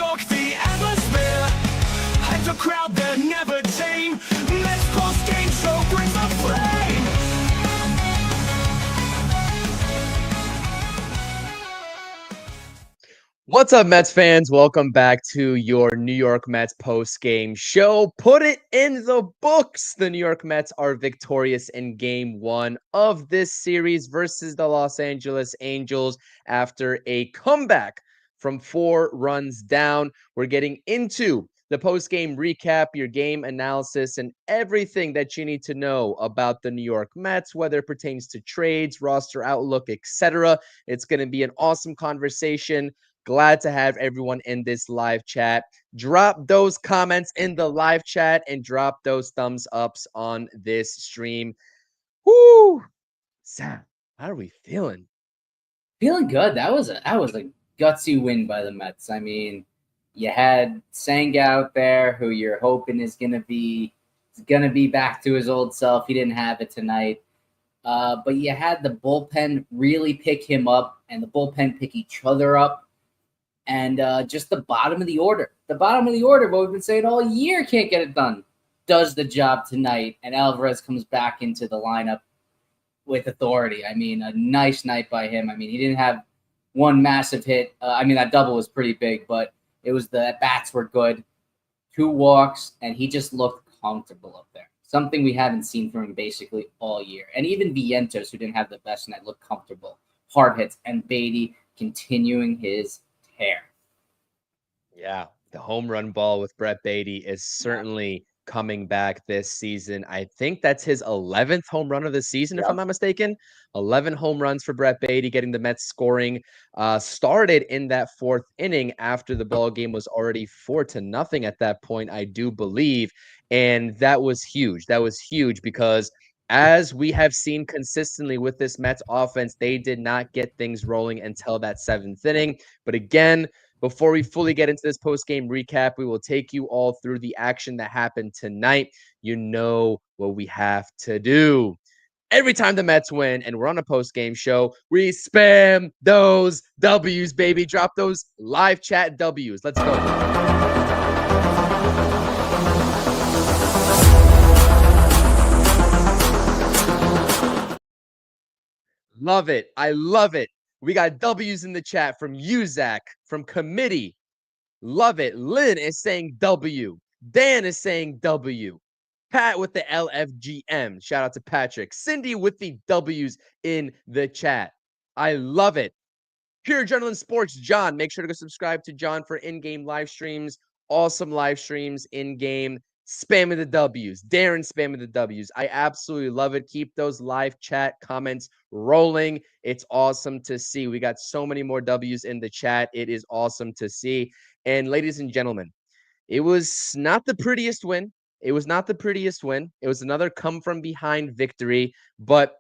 York, the atmosphere, and a crowd that never tame. Mets post-game show brings the flame. What's up, Mets fans? Welcome back to your New York Mets post-game show. Put it in the books. The New York Mets are victorious in Game 1 of this series versus the Los Angeles Angels after a comeback from 4 runs down. We're getting into the post-game recap, your game analysis, and everything that you need to know about the New York Mets, whether it pertains to trades, roster outlook, etc. It's going to be an awesome conversation. Glad to have everyone in this live chat. Drop those comments in the live chat and drop those thumbs ups on this stream. Woo! Sam, how are we feeling? Feeling good. That was a gutsy win by the Mets. I mean, you had Senga out there, who you're hoping is gonna be back to his old self. He didn't have it tonight, but you had the bullpen really pick him up, and the bullpen pick each other up, and just the bottom of the order. The bottom of the order, what we've been saying all year, can't get it done. Does the job tonight, and Alvarez comes back into the lineup with authority. I mean, a nice night by him. I mean, he didn't have one massive hit. That double was pretty big, but it was the bats were good. 2 walks, and he just looked comfortable up there. Something we haven't seen from him basically all year. And even Vientos, who didn't have the best night, looked comfortable. Hard hits, and Beatty continuing his tear. Yeah, the home run ball with Brett Beatty is certainly coming back this season. I think that's his 11th home run of the season, if I'm not mistaken. 11 home runs for Brett Beatty, getting the Mets scoring. Started in that 4th inning after the ball game was already 4-0 at that point, I do believe. And that was huge. That was huge because as we have seen consistently with this Mets offense, they did not get things rolling until that 7th inning. But again, before we fully get into this post-game recap, we will take you all through the action that happened tonight. You know what we have to do. Every time the Mets win and we're on a post-game show, we spam those W's, baby. Drop those live chat W's. Let's go. Love it. I love it. We got W's in the chat from Uzak, from Committee. Love it. Lynn is saying W. Dan is saying W. Pat with the LFGM. Shout out to Patrick. Cindy with the W's in the chat. I love it. Pure Adrenaline Sports, John. Make sure to go subscribe to John for in-game live streams. Awesome live streams in-game. Spamming the W's. Darren spamming the W's. I absolutely love it. Keep those live chat comments rolling. It's awesome to see. We got so many more W's in the chat. It is awesome to see. And ladies and gentlemen, it was not the prettiest win. It was not the prettiest win. It was another come from behind victory, but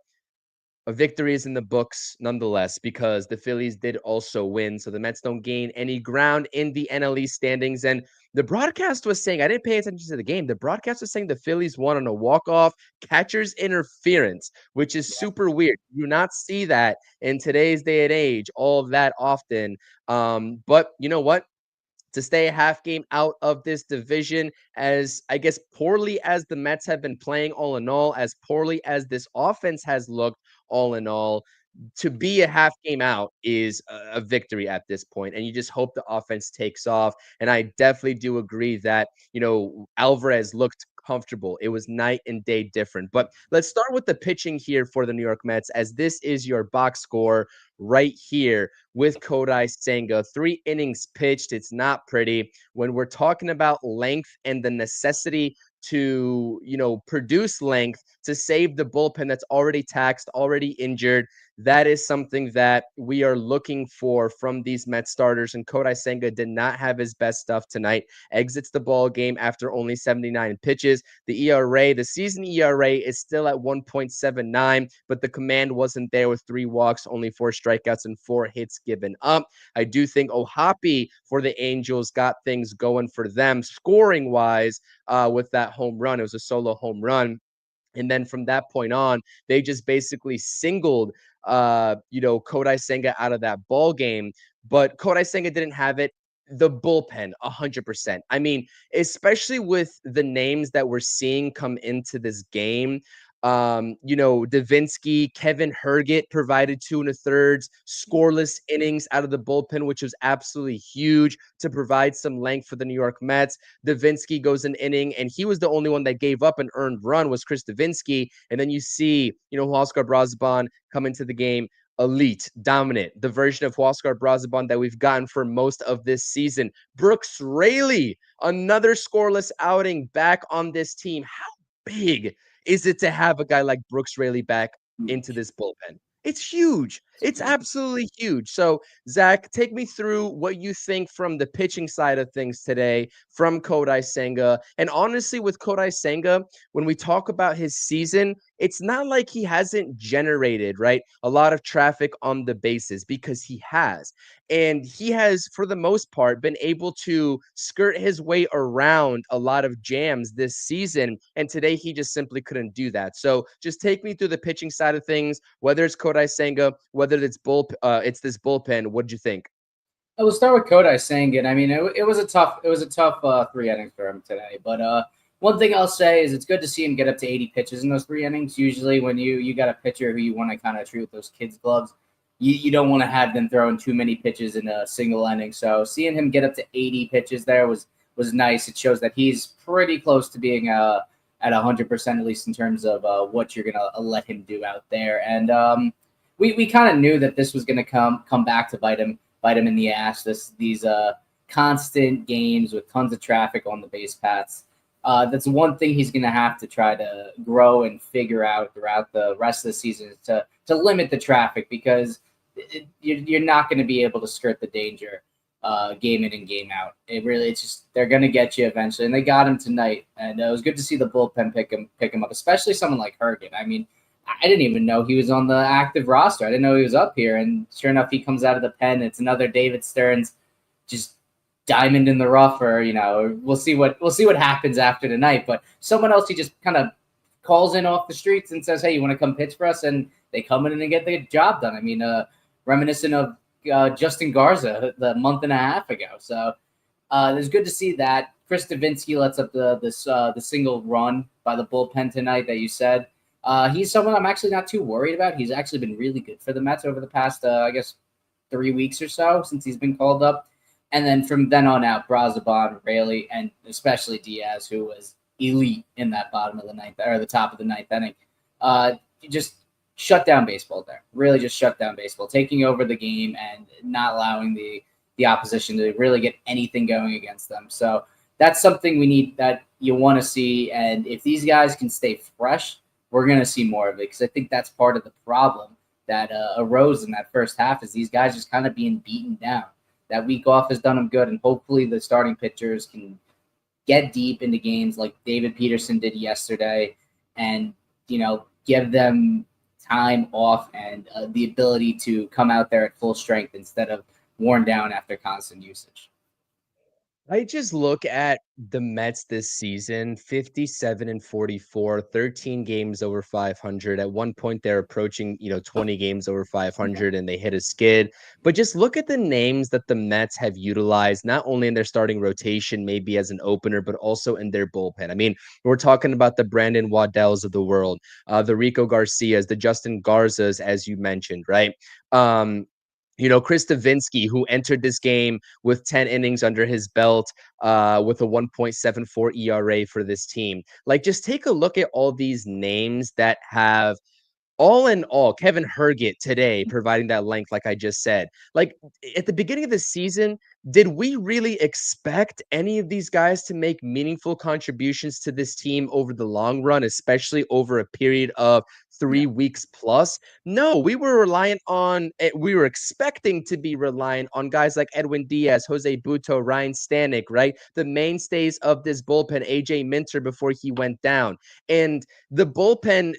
a victory is in the books nonetheless because the Phillies did also win. So the Mets don't gain any ground in the NL East standings. And the broadcast was saying, I didn't pay attention to the game. The broadcast was saying the Phillies won on a walk-off catcher's interference, which is super weird. You do not see that in today's day and age all that often. But you know what? To stay a half game out of this division, as I guess poorly as the Mets have been playing all in all, as poorly as this offense has looked all in all, to be a half game out is a victory at this point. And you just hope the offense takes off. And I definitely do agree that, Alvarez looked comfortable. It was night and day different. But let's start with the pitching here for the New York Mets, as this is your box score right here with Kodai Senga. 3 innings pitched. It's not pretty. When we're talking about length and the necessity to, produce length to save the bullpen that's already taxed, already injured, that is something that we are looking for from these Mets starters. And Kodai Senga did not have his best stuff tonight. Exits the ball game after only 79 pitches. The season ERA is still at 1.79, but the command wasn't there with 3 walks, only 4 strikeouts, and 4 hits given up. I do think Ohapi for the Angels got things going for them scoring-wise with that home run. It was a solo home run. And then from that point on, they just basically singled, Kodai Senga out of that ball game. But Kodai Senga didn't have it. The bullpen, 100%. I mean, especially with the names that we're seeing come into this game. Davinsky, Kevin Herget provided 2 1/3 scoreless innings out of the bullpen, which was absolutely huge to provide some length for the New York Mets. Davinsky goes an inning, and he was the only one that gave up an earned run was Chris Davinsky. And then you see, Huascar Brazaban come into the game, elite, dominant, the version of Huascar Brazaban that we've gotten for most of this season. Brooks Raley, another scoreless outing back on this team. How big is it to have a guy like Brooks Raley back into this bullpen? It's huge. It's absolutely huge. So, Zach, take me through what you think from the pitching side of things today from Kodai Senga. And honestly, with Kodai Senga, when we talk about his season, it's not like he hasn't generated, right, a lot of traffic on the bases, because he has. And he has, for the most part, been able to skirt his way around a lot of jams this season. And today he just simply couldn't do that. So just take me through the pitching side of things, whether it's Kodai Senga, whether it's this bullpen. What'd you think? I will start with Kodai Senga. I mean, it was a tough 3 innings for him today. But one thing I'll say is it's good to see him get up to 80 pitches in those 3 innings. Usually, when you got a pitcher who you want to kind of treat with those kids' gloves, you don't want to have them throwing too many pitches in a single inning. So seeing him get up to 80 pitches there was nice. It shows that he's pretty close to being at 100%, at least in terms of what you're gonna let him do out there. And we kind of knew that this was gonna come back to bite him in the ass. These constant games with tons of traffic on the base paths. That's one thing he's going to have to try to grow and figure out throughout the rest of the season, to limit the traffic, because you're not going to be able to skirt the danger game in and game out. It's just they're going to get you eventually, and they got him tonight. And it was good to see the bullpen pick him up, especially someone like Herget. I mean, I didn't even know he was on the active roster. I didn't know he was up here, and sure enough, he comes out of the pen. It's another David Stearns, just diamond in the rough. Or we'll see what happens after tonight. But someone else, he just kind of calls in off the streets and says, "Hey, you want to come pitch for us?" And they come in and get the job done. I mean, reminiscent of Justin Garza the month and a half ago. So it's good to see that. Chris Davinsky lets up the single run by the bullpen tonight that you said. He's someone I'm actually not too worried about. He's actually been really good for the Mets over the past, 3 weeks or so since he's been called up. And then from then on out, Brazaban, Raley, and especially Diaz, who was elite in that bottom of the ninth, or the top of the ninth inning. Just shut down baseball there. Really just shut down baseball, taking over the game and not allowing the opposition to really get anything going against them. So that's something we need, that you want to see. And if these guys can stay fresh, we're going to see more of it, because I think that's part of the problem that arose in that first half, is these guys just kind of being beaten down. That week off has done them good, and hopefully the starting pitchers can get deep into games like David Peterson did yesterday, and give them time off and the ability to come out there at full strength instead of worn down after constant usage. I just look at the Mets this season, 57-44, 13 games over 500. At one point, they're approaching, 20 games over 500, and they hit a skid. But just look at the names that the Mets have utilized, not only in their starting rotation, maybe as an opener, but also in their bullpen. I mean, we're talking about the Brandon Waddells of the world, the Rico Garcias, the Justin Garzas, as you mentioned, right? Chris Davinsky, who entered this game with 10 innings under his belt, with a 1.74 ERA for this team. Like, just take a look at all these names that have, all in all, Kevin Herget today providing that length, like I just said. Like, at the beginning of the season, did we really expect any of these guys to make meaningful contributions to this team over the long run, especially over a period of 3 weeks plus? No, we were expecting to be reliant on guys like Edwin Diaz, Jose Buto, Ryan Stanek, right? The mainstays of this bullpen, AJ Minter before he went down. And the bullpen,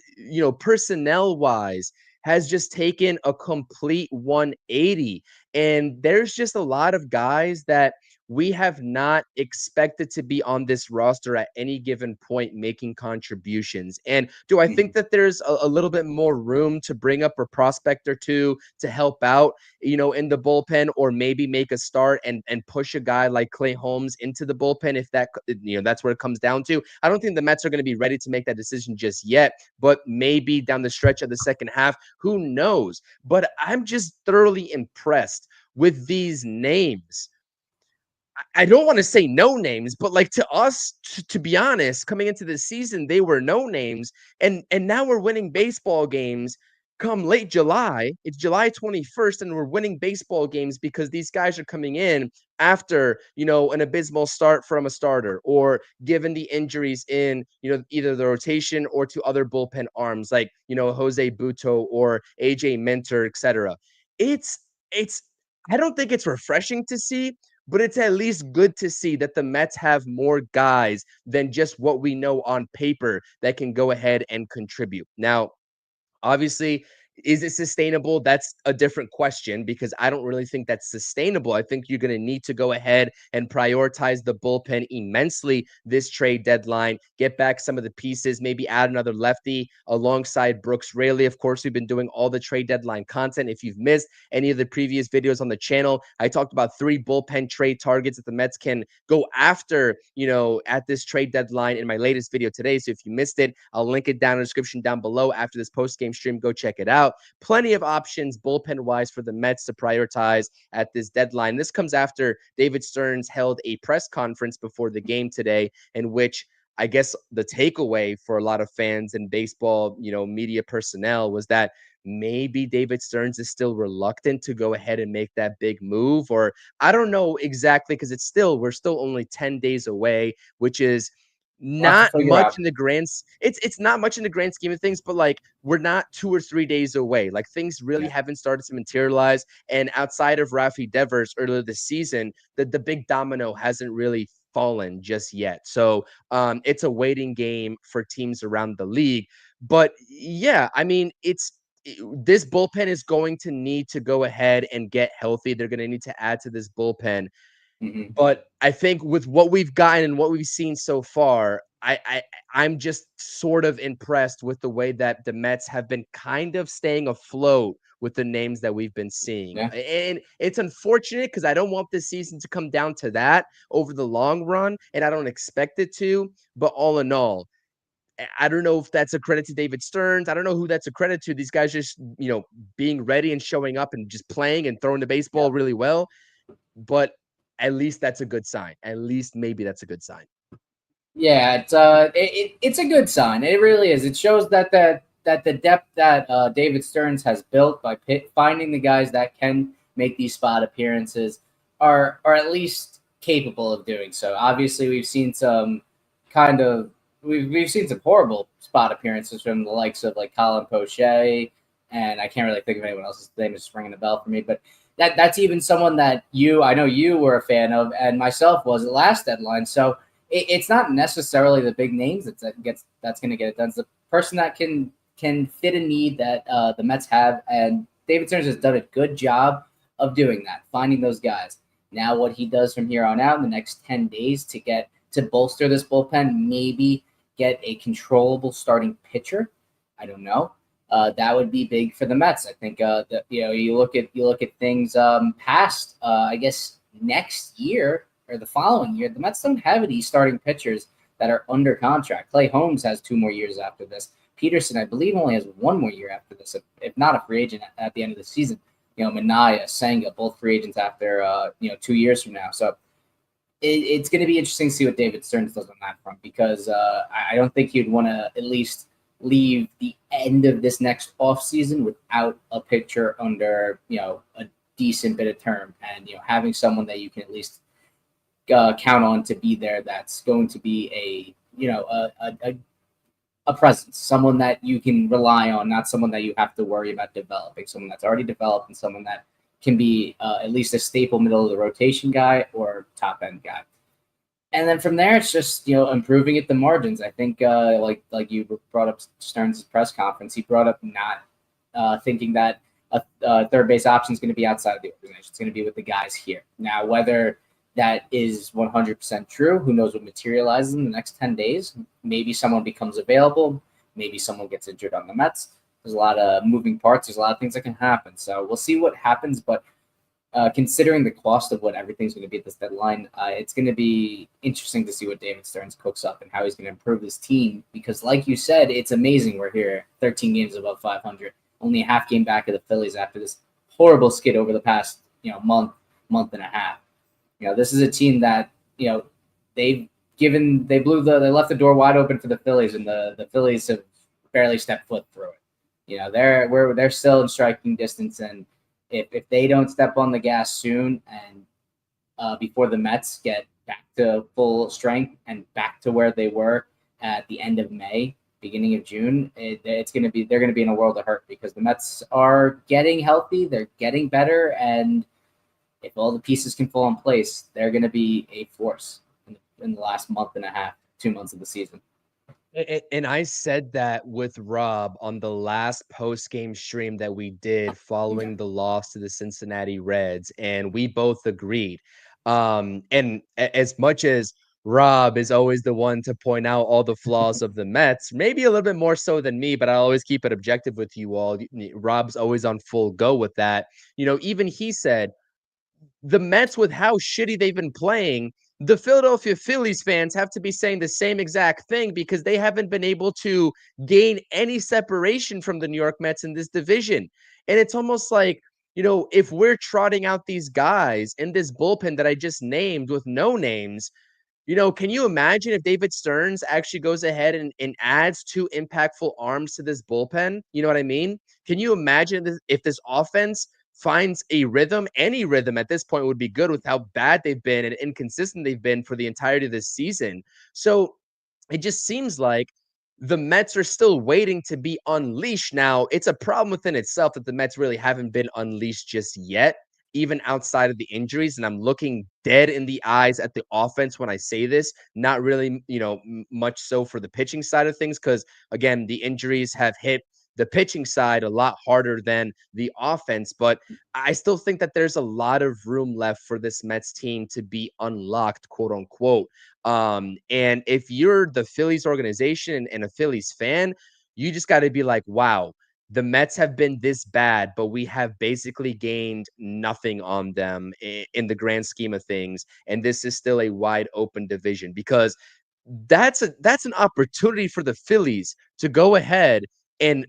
personnel wise, has just taken a complete 180. And there's just a lot of guys that we have not expected to be on this roster at any given point making contributions. And do I think that there's a little bit more room to bring up a prospect or two to help out, in the bullpen, or maybe make a start and push a guy like Clay Holmes into the bullpen if that's what it comes down to? I don't think the Mets are going to be ready to make that decision just yet, but maybe down the stretch of the second half, who knows? But I'm just thoroughly impressed with these names. I don't want to say no names, but like to us, to be honest, coming into the season, they were no names, and now we're winning baseball games. Come late July, it's July 21st, and we're winning baseball games because these guys are coming in after an abysmal start from a starter, or given the injuries in either the rotation or to other bullpen arms like Jose Buto or AJ Minter, etc. It's I don't think it's refreshing to see, but it's at least good to see that the Mets have more guys than just what we know on paper that can go ahead and contribute. Now, obviously, is it sustainable? That's a different question, because I don't really think that's sustainable. I think you're going to need to go ahead and prioritize the bullpen immensely this trade deadline, get back some of the pieces, maybe add another lefty alongside Brooks Raley. Of course, we've been doing all the trade deadline content. If you've missed any of the previous videos on the channel, I talked about 3 bullpen trade targets that the Mets can go after, at this trade deadline in my latest video today. So if you missed it, I'll link it down in the description down below after this post-game stream. Go check it out. Plenty of options bullpen-wise for the Mets to prioritize at this deadline. This comes after David Stearns held a press conference before the game today, in which I guess the takeaway for a lot of fans and baseball, media personnel, was that maybe David Stearns is still reluctant to go ahead and make that big move. Or I don't know exactly, because we're still only 10 days away, which is Lots to not figure much out. in the grand it's not much in the grand scheme of things, but like we're not 2 or 3 days away. Like things really Yeah. haven't started to materialize, and outside of Rafi Devers earlier this season, the big domino hasn't really fallen just yet. So it's a waiting game for teams around the league. But yeah, I mean, this bullpen is going to need to go ahead and get healthy. They're going to need to add to this bullpen. Mhm. But I think with what we've gotten and what we've seen so far, I'm just sort of impressed with the way that the Mets have been kind of staying afloat with the names that we've been seeing. Yeah. And it's unfortunate because I don't want this season to come down to that over the long run, and I don't expect it to. But all in all, I don't know if that's a credit to David Stearns. I don't know who that's a credit to. These guys just, being ready and showing up and just playing and throwing the baseball really well. But at least that's a good sign. At least maybe that's a good sign. Yeah, it's a good sign. It really is. It shows that the depth that David Stearns has built by finding the guys that can make these spot appearances are at least capable of doing so. Obviously, we've seen some we've seen some horrible spot appearances from the likes of like Colin Poche, and I can't really think of anyone else's name is ringing a bell for me, but that's even someone that I know you were a fan of, and myself was at last deadline. So it's not necessarily the big names that's going to get it done. It's the person that can fit a need that the Mets have, and David Stearns has done a good job of doing that, finding those guys. Now, what he does from here on out in the next 10 days to bolster this bullpen, maybe get a controllable starting pitcher. I don't know. That would be big for the Mets. I think that you look at things past I guess next year or the following year, the Mets don't have any starting pitchers that are under contract. Clay Holmes has 2 more years after this. Peterson, I believe, only has 1 more year after this, if not a free agent at the end of the season. Minaya, Senga, both free agents after 2 years from now. So it's going to be interesting to see what David Stearns does on that front, because I don't think he'd want to at least leave the end of this next offseason without a pitcher under a decent bit of term, and having someone that you can at least count on to be there, that's going to be a presence, someone that you can rely on, not someone that you have to worry about developing, someone that's already developed, and someone that can be at least a staple middle of the rotation guy or top end guy. And then from there, it's just improving at the margins. I think like you brought up Stearns' press conference, he brought up not thinking that a third base option is going to be outside of the organization. It's going to be with the guys here. Now, whether that is 100% true. Who knows what materializes in the next 10 days? Maybe someone becomes available. Maybe someone gets injured on the Mets. There's a lot of moving parts. There's a lot of things that can happen. So we'll see what happens. But considering the cost of what everyth's going to be at this deadline, it's going to be interesting to see what David Stearns cooks up and how he's going to improve his team. Because, like you said, it's amazing we're here 13 games above 500, only a half game back of the Phillies after this horrible skid over the past month and a half. This is a team that they left the door wide open for the Phillies, and the Phillies have barely stepped foot through it. They're still in striking distance, and if they don't step on the gas soon and before the Mets get back to full strength and back to where they were at the end of May, beginning of June, they're going to be in a world of hurt because the Mets are getting healthy, they're getting better, and if all the pieces can fall in place, they're going to be a force in the last month and a half, 2 months of the season. And I said that with Rob on the last post-game stream that we did following the loss to the Cincinnati Reds, and we both agreed. And as much as Rob is always the one to point out all the flaws of the Mets, maybe a little bit more so than me, but I always keep it objective with you all. Rob's always on full go with that. Even he said, the Mets, with how shitty they've been playing, the Philadelphia Phillies fans have to be saying the same exact thing because they haven't been able to gain any separation from the New York Mets in this division. And it's almost like, if we're trotting out these guys in this bullpen that I just named with no names, can you imagine if David Stearns actually goes ahead and adds two impactful arms to this bullpen? You know what I mean? Can you imagine if this offense finds a rhythm? Any rhythm at this point would be good with how bad they've been and inconsistent they've been for the entirety of this season. So it just seems like the Mets are still waiting to be unleashed. Now, it's a problem within itself that the Mets really haven't been unleashed just yet, even outside of the injuries. And I'm looking dead in the eyes at the offense when I say this, not really, much so for the pitching side of things, because again, the injuries have hit the pitching side a lot harder than the offense. But I still think that there's a lot of room left for this Mets team to be unlocked, quote unquote. And if you're the Phillies organization and a Phillies fan, you just got to be like, wow, the Mets have been this bad, but we have basically gained nothing on them in the grand scheme of things. And this is still a wide open division because that's an opportunity for the Phillies to go ahead and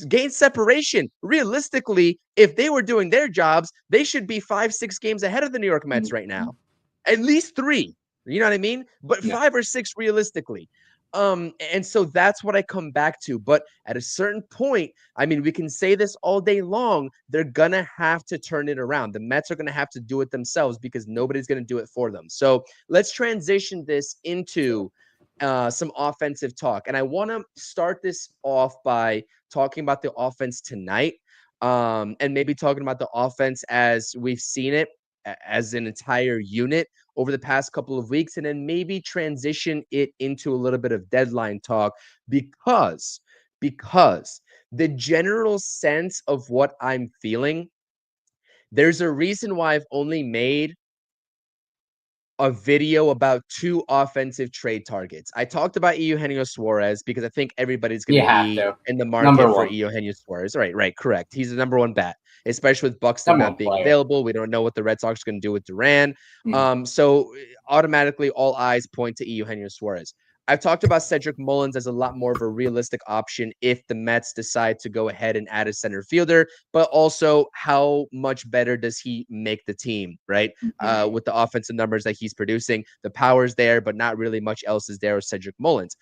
gain separation. Realistically, if they were doing their jobs, they should be 5-6 games ahead of the New York Mets right now. At least 3. You know what I mean? But 5 or 6 realistically. And so that's what I come back to. But at a certain point, I mean, we can say this all day long. They're going to have to turn it around. The Mets are going to have to do it themselves because nobody's going to do it for them. So let's transition this into some offensive talk. And I want to start this off by talking about the offense tonight, and maybe talking about the offense as we've seen it as an entire unit over the past couple of weeks, and then maybe transition it into a little bit of deadline talk because the general sense of what I'm feeling, there's a reason why I've only made a video about 2 offensive trade targets. I talked about Eugenio Suarez because I think everybody's going to be in the market for Eugenio Suarez. Right, correct. He's the number 1 bat, especially with Buxton not being available. We don't know what the Red Sox are going to do with Duran. So automatically all eyes point to Eugenio Suarez. I've talked about Cedric Mullins as a lot more of a realistic option if the Mets decide to go ahead and add a center fielder, but also how much better does he make the team, right? With the offensive numbers that he's producing, the power's there, but not really much else is there with Cedric Mullins.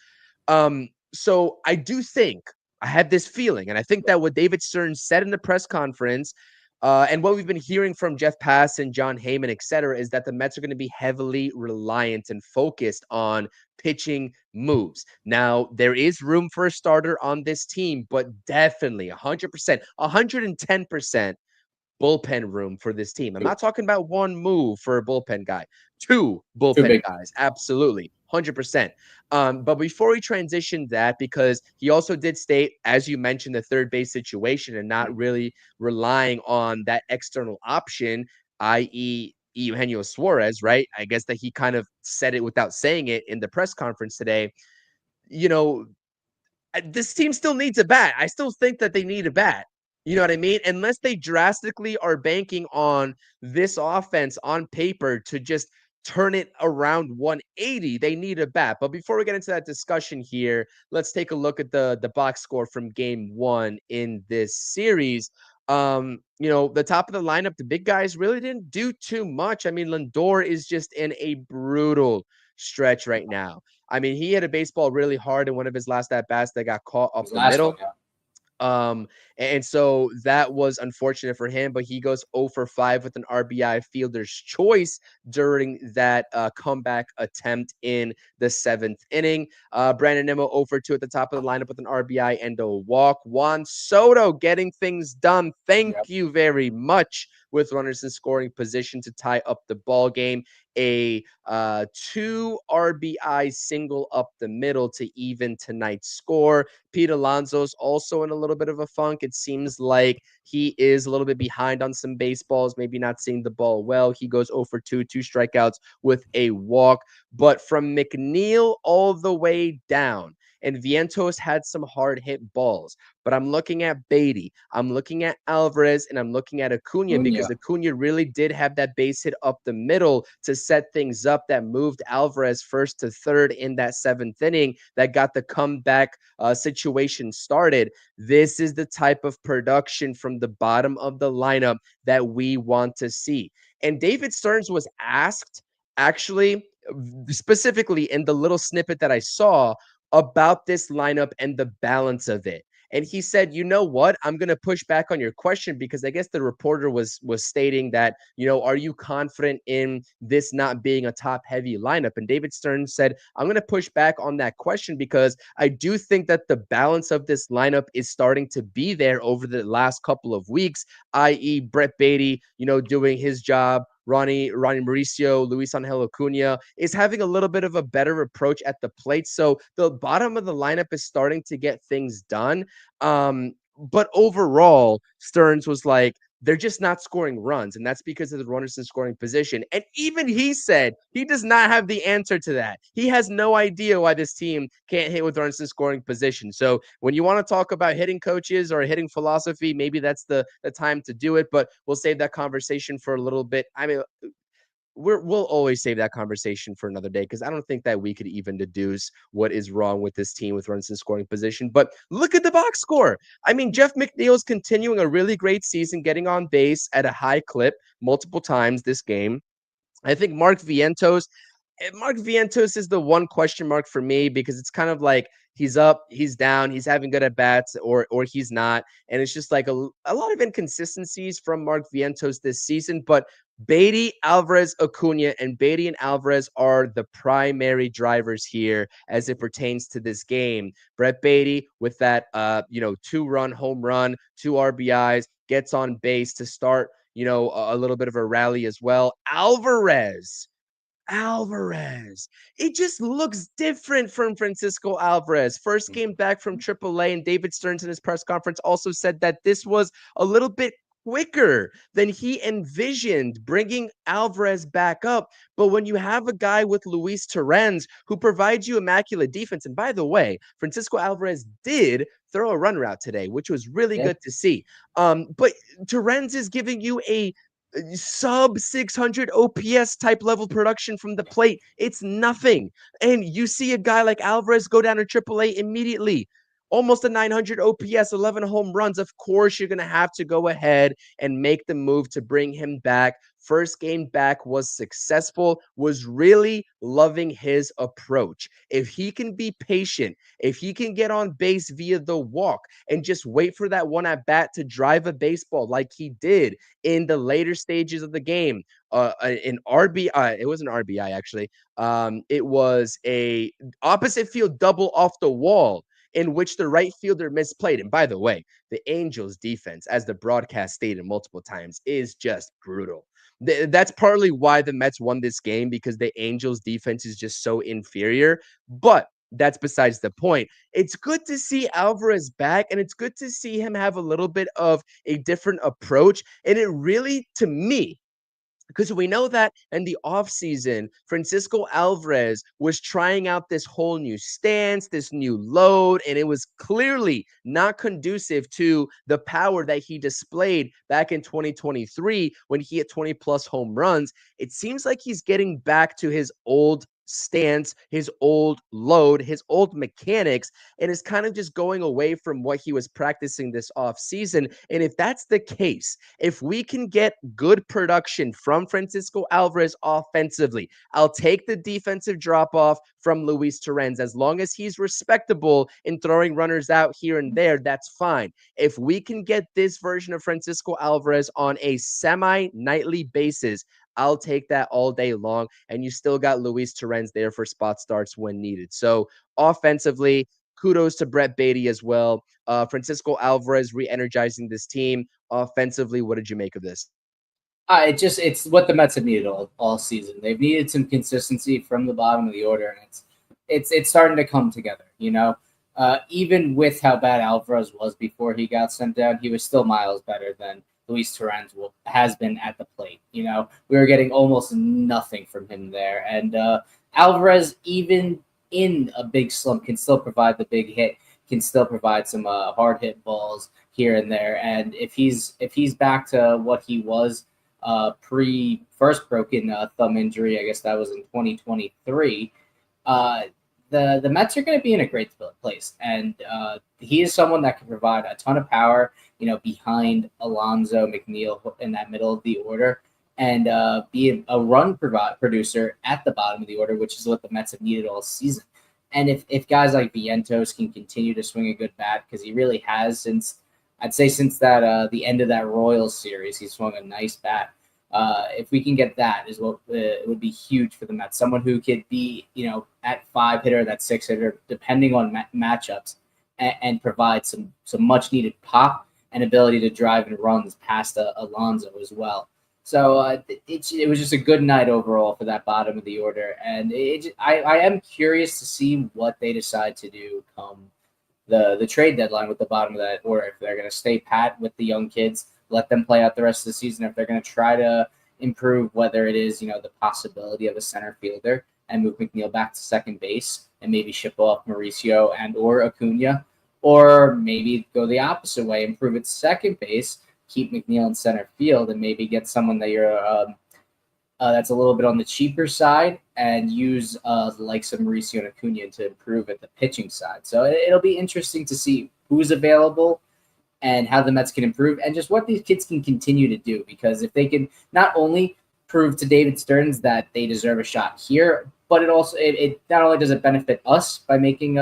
So I do think, I have this feeling, and I think that what David Stearns said in the press conference, and what we've been hearing from Jeff Pass and John Heyman, et cetera, is that the Mets are going to be heavily reliant and focused on pitching moves. Now, there is room for a starter on this team, but definitely 100%, 110% bullpen room for this team. I'm not talking about one move for a bullpen guy, 2 bullpen guys. Absolutely. 100%. But before we transition that, because he also did state, as you mentioned, the third base situation and not really relying on that external option, i.e., Eugenio Suarez, right? I guess that he kind of said it without saying it in the press conference today. You know, this team still needs a bat. I still think that they need a bat. You know what I mean? Unless they drastically are banking on this offense on paper to just turn it around 180, they need a bat. But before we get into that discussion here, let's take a look at the box score from game 1 in this series. The top of the lineup, the big guys really didn't do too much. I mean, Lindor is just in a brutal stretch right now. I mean, he hit a baseball really hard in one of his last at bats that got caught up His the last one, middle. yeah. And so that was unfortunate for him, but he goes 0 for 5 with an RBI fielder's choice during that comeback attempt in the 7th inning. Brandon Nimmo 0 for 2 at the top of the lineup with an RBI and a walk. Juan Soto getting things done. Thank you very much, with runners in scoring position to tie up the ball game. A 2 RBI single up the middle to even tonight's score. Pete Alonso's also in a little bit of a funk. It seems like he is a little bit behind on some baseballs, maybe not seeing the ball well. He goes 0 for 2, 2 strikeouts with a walk. But from McNeil all the way down, and Vientos had some hard hit balls. But I'm looking at Beatty, I'm looking at Alvarez, and I'm looking at Acuna because Acuna really did have that base hit up the middle to set things up that moved Alvarez first to third in that 7th inning that got the comeback situation started. This is the type of production from the bottom of the lineup that we want to see. And David Stearns was asked, actually, specifically in the little snippet that I saw, about this lineup and the balance of it. And he said, you know what? I'm going to push back on your question because I guess the reporter was stating that, are you confident in this not being a top heavy lineup? And David Stern said, I'm going to push back on that question because I do think that the balance of this lineup is starting to be there over the last couple of weeks, i.e. Brett Beatty, doing his job. Ronnie Mauricio, Luis Angel Acuna is having a little bit of a better approach at the plate. So the bottom of the lineup is starting to get things done. But overall, Stearns was like, they're just not scoring runs, and that's because of the runners in scoring position. And even he said he does not have the answer to that. He has no idea why this team can't hit with runners in scoring position. So when you want to talk about hitting coaches or hitting philosophy, maybe that's the time to do it. But we'll save that conversation for a little bit. I mean, we'll always save that conversation for another day because I don't think that we could even deduce what is wrong with this team with runs in scoring position. But look at the box score. I mean, Jeff McNeil is continuing a really great season, getting on base at a high clip multiple times this game. I think Mark Vientos is the one question mark for me because it's kind of like he's up, he's down, he's having good at bats, or he's not, and it's just like a lot of inconsistencies from Mark Vientos this season. But Beatty, Alvarez, Acuna, and Beatty and Alvarez are the primary drivers here as it pertains to this game. Brett Beatty with that 2-run home run, 2 RBIs, gets on base to start a little bit of a rally as well. Alvarez. It just looks different from Francisco Alvarez. First game back from AAA, and David Stearns in his press conference also said that this was a little bit quicker than he envisioned bringing Alvarez back up. But when you have a guy with Luis Torrens who provides you immaculate defense, and by the way, Francisco Alvarez did throw a run route today, which was really good to see. But Torrens is giving you a sub 600 OPS type level production from the plate. It's nothing. And you see a guy like Alvarez go down to AAA immediately. Almost a 900 OPS, 11 home runs. Of course, you're going to have to go ahead and make the move to bring him back. First game back was successful, was really loving his approach. If he can be patient, if he can get on base via the walk and just wait for that one at bat to drive a baseball like he did in the later stages of the game, an RBI, it was an RBI actually. It was a opposite field double off the wall in which the right fielder misplayed. And by the way, the Angels defense, as the broadcast stated multiple times, is just brutal. That's partly why the Mets won this game, because the Angels defense is just so inferior. But that's besides the point. It's good to see Alvarez back, and it's good to see him have a little bit of a different approach. And it really, to me, Because we know that in the offseason, Francisco Alvarez was trying out this whole new stance, this new load, and it was clearly not conducive to the power that he displayed back in 2023 when he hit 20 plus home runs. It seems like he's getting back to his old stance, his old load, his old mechanics, and is kind of just going away from what he was practicing this offseason. And if that's the case, if we can get good production from Francisco Alvarez offensively, I'll take the defensive drop off from Luis Torrens. As long as he's respectable in throwing runners out here and there, that's fine. If we can get this version of Francisco Alvarez on a semi-nightly basis, I'll take that all day long. And you still got Luis Torrens there for spot starts when needed. So offensively, kudos to Brett Beatty as well. Francisco Alvarez re-energizing this team. Offensively, what did you make of this? It's what the Mets have needed all season. They've needed some consistency from the bottom of the order, and it's starting to come together. Even with how bad Alvarez was before he got sent down, he was still miles better than Luis Torrens has been at the plate. We were getting almost nothing from him there, and Alvarez, even in a big slump, can still provide the big hit, can still provide some hard hit balls here and there. And if he's back to what he was pre first broken thumb injury, I guess that was in 2023. The Mets are going to be in a great place, and he is someone that can provide a ton of power, behind Alonso, McNeil in that middle of the order, and be a run producer at the bottom of the order, which is what the Mets have needed all season. And if guys like Vientos can continue to swing a good bat, because he really has since that the end of that Royals series, he swung a nice bat. If we can get that, is what it would be huge for the Mets. Someone who could be, at 5 hitter, that 6 hitter, depending on matchups, and provide some much needed pop and ability to drive and runs past Alonso as well. So it was just a good night overall for that bottom of the order, and I am curious to see what they decide to do come the trade deadline with the bottom of that order. If they're going to stay pat with the young kids, let them play out the rest of the season. If they're going to try to improve, whether it is, the possibility of a center fielder and move McNeil back to second base and maybe ship off Mauricio and or Acuna, or maybe go the opposite way, improve at second base, keep McNeil in center field, and maybe get someone that you're that's a little bit on the cheaper side and use like some Mauricio and Acuna to improve at the pitching side. So it'll be interesting to see who's available and how the Mets can improve, and just what these kids can continue to do. Because if they can not only prove to David Stearns that they deserve a shot here, but it not only does it benefit us by making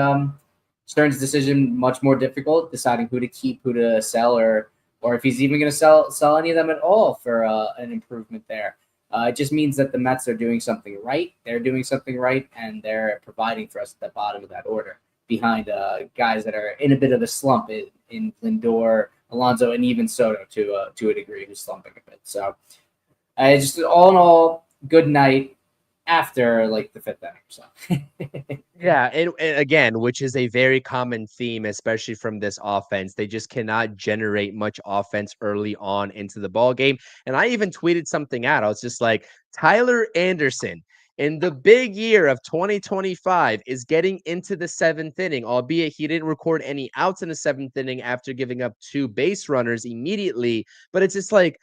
Stearns' decision much more difficult, deciding who to keep, who to sell, or if he's even going to sell any of them at all for an improvement there. It just means that the Mets are doing something right. They're doing something right, and they're providing for us at the bottom of that order, behind guys that are in a bit of a slump in Lindor, Alonso, and even Soto to a degree, who's slumping a bit. So just all in all, good night after like the 5th inning. So Yeah, and again, which is a very common theme, especially from this offense. They just cannot generate much offense early on into the ball game. And I even tweeted something out. I was just like, Tyler Anderson in the big year of 2025 is getting into the 7th inning, albeit he didn't record any outs in the 7th inning after giving up 2 base runners immediately. But it's just like,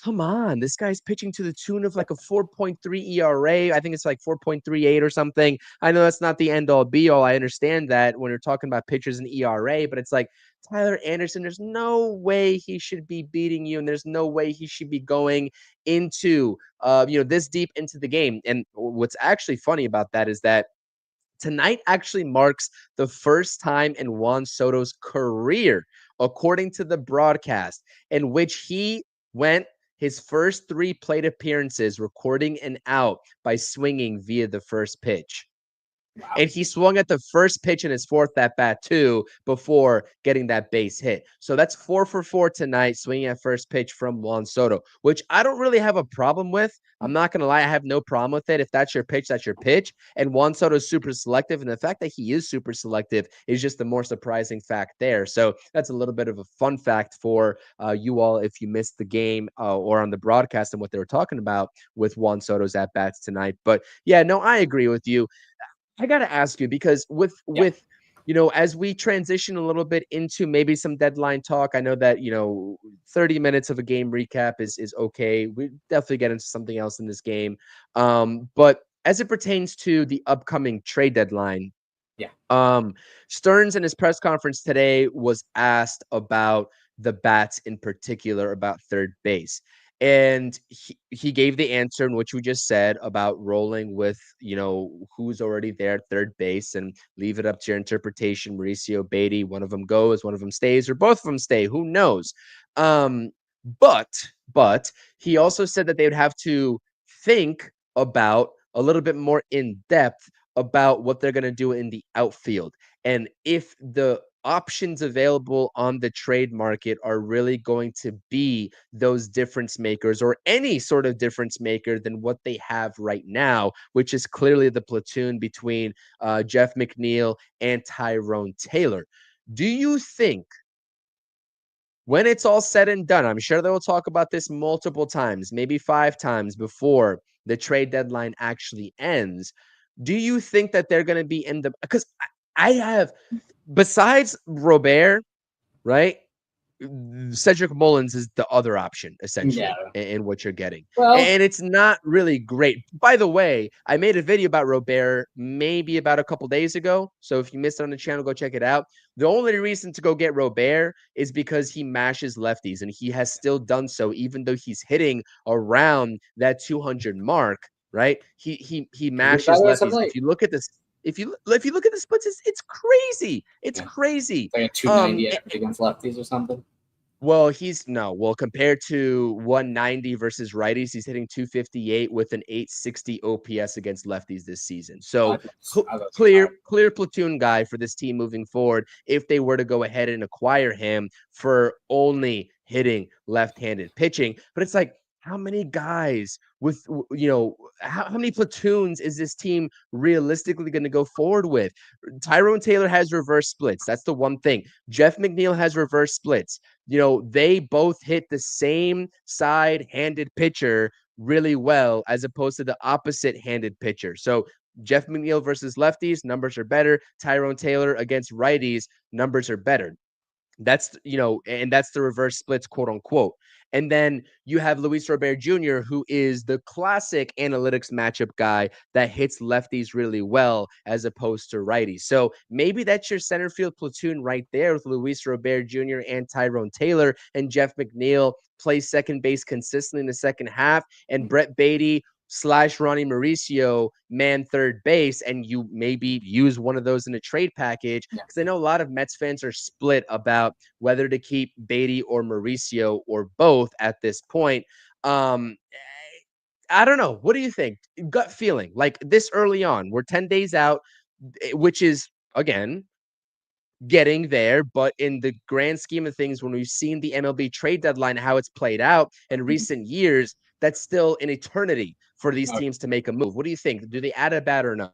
come on, this guy's pitching to the tune of like a 4.3 ERA. I think it's like 4.38 or something. I know that's not the end all be all. I understand that when you're talking about pitchers and ERA, but it's like Tyler Anderson, there's no way he should be beating you, and there's no way he should be going into this deep into the game. And what's actually funny about that is that tonight actually marks the first time in Juan Soto's career, according to the broadcast, in which he went his first 3 plate appearances recording an out by swinging via the first pitch. Wow. And he swung at the first pitch in his fourth at bat too before getting that base hit. So that's 4 for 4 tonight, swinging at first pitch from Juan Soto, which I don't really have a problem with. I'm not going to lie. I have no problem with it. If that's your pitch, that's your pitch. And Juan Soto is super selective. And the fact that he is super selective is just the more surprising fact there. So that's a little bit of a fun fact for you all if you missed the game or on the broadcast and what they were talking about with Juan Soto's at bats tonight. But yeah, no, I agree with you. I got to ask you because with as we transition a little bit into maybe some deadline talk, I know that 30 minutes of a game recap is okay. We definitely get into something else in this game. But as it pertains to the upcoming trade deadline, Stearns in his press conference today was asked about the bats in particular, about third base. And he gave the answer in which we just said about rolling with, who's already there at third base and leave it up to your interpretation. Mauricio, Beatty, one of them goes, one of them stays, or both of them stay. Who knows? But he also said that they would have to think about a little bit more in depth about what they're going to do in the outfield. And if the options available on the trade market are really going to be those difference makers or any sort of difference maker than what they have right now, which is clearly the platoon between Jeff McNeil and Tyrone Taylor. Do you think when it's all said and done, I'm sure they will talk about this multiple times, maybe 5 times before the trade deadline actually ends, do you think that they're going to be in the, because I have, besides Robert, right? Cedric Mullins is the other option, essentially, in what you're getting. Well, and it's not really great. By the way, I made a video about Robert maybe about a couple days ago. So if you missed it on the channel, go check it out. The only reason to go get Robert is because he mashes lefties, and he has still done so, even though he's hitting around that 200 mark, right? He mashes lefties. If you look at this, if you look at the splits, it's crazy. It's crazy. It's like a 290 average against lefties or something. Well, compared to 190 versus righties, he's hitting 258 with an 860 OPS against lefties this season. So clear platoon guy for this team moving forward if they were to go ahead and acquire him for only hitting left-handed pitching. But it's like, how many guys with, how many platoons is this team realistically going to go forward with? Tyrone Taylor has reverse splits. That's the one thing. Jeff McNeil has reverse splits. They both hit the same side-handed pitcher really well as opposed to the opposite-handed pitcher. So Jeff McNeil versus lefties, numbers are better. Tyrone Taylor against righties, numbers are better. That's, and that's the reverse splits, quote unquote. And then you have Luis Robert Jr., who is the classic analytics matchup guy that hits lefties really well as opposed to righties. So maybe that's your center field platoon right there with Luis Robert Jr. and Tyrone Taylor, and Jeff McNeil plays second base consistently in the second half, and Brett Beatty / Ronnie Mauricio man third base, and you maybe use one of those in a trade package, because I know a lot of Mets fans are split about whether to keep Beatty or Mauricio or both at this point. I don't know. What do you think? Gut feeling, like this early on, we're 10 days out, which is, again, getting there, but in the grand scheme of things, when we've seen the MLB trade deadline, how it's played out in recent years, that's still an eternity for these teams to make a move. What do you think? Do they add a bat or not?